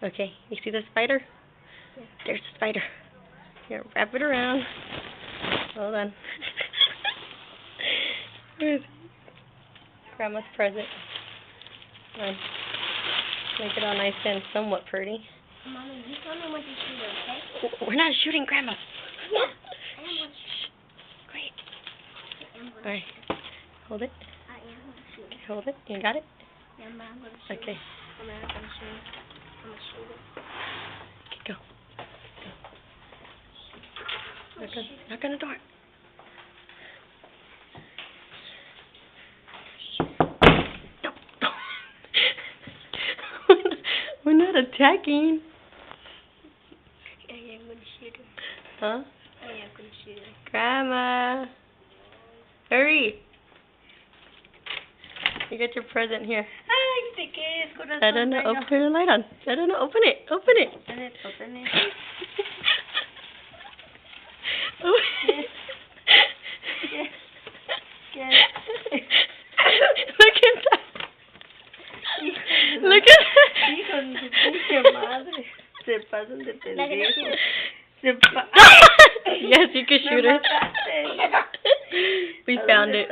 Okay, you see the spider? Yeah. There's the spider. Here, wrap it around. Hold on. Where's Grandma's present? Come on. Make it all nice and somewhat pretty. Mommy, you tell me when to shoot it, okay? We're not shooting Grandma. Yeah. I am going to shoot. Great. I am going to Alright. Hold it. I am going to shoot it. Hold it. You got it? Yeah, I'm going to shoot Okay. it. I'm going to shoot it. I'm going to shoot it. Go. Knock on the door. No. We're not attacking. I am going to shoot it. Huh? I am going to shoot it. Grandma. Hurry. You got your present here. Ay, ¿de qué es, corazón? I don't know. Open the light on. I don't know. Open it. Open it. Open it. Open it. Yes. Yes. Look at that. Look at that. Hijo de su pinche madre. Se pasan de pendejos. Se Yes, you can shoot her. We found it.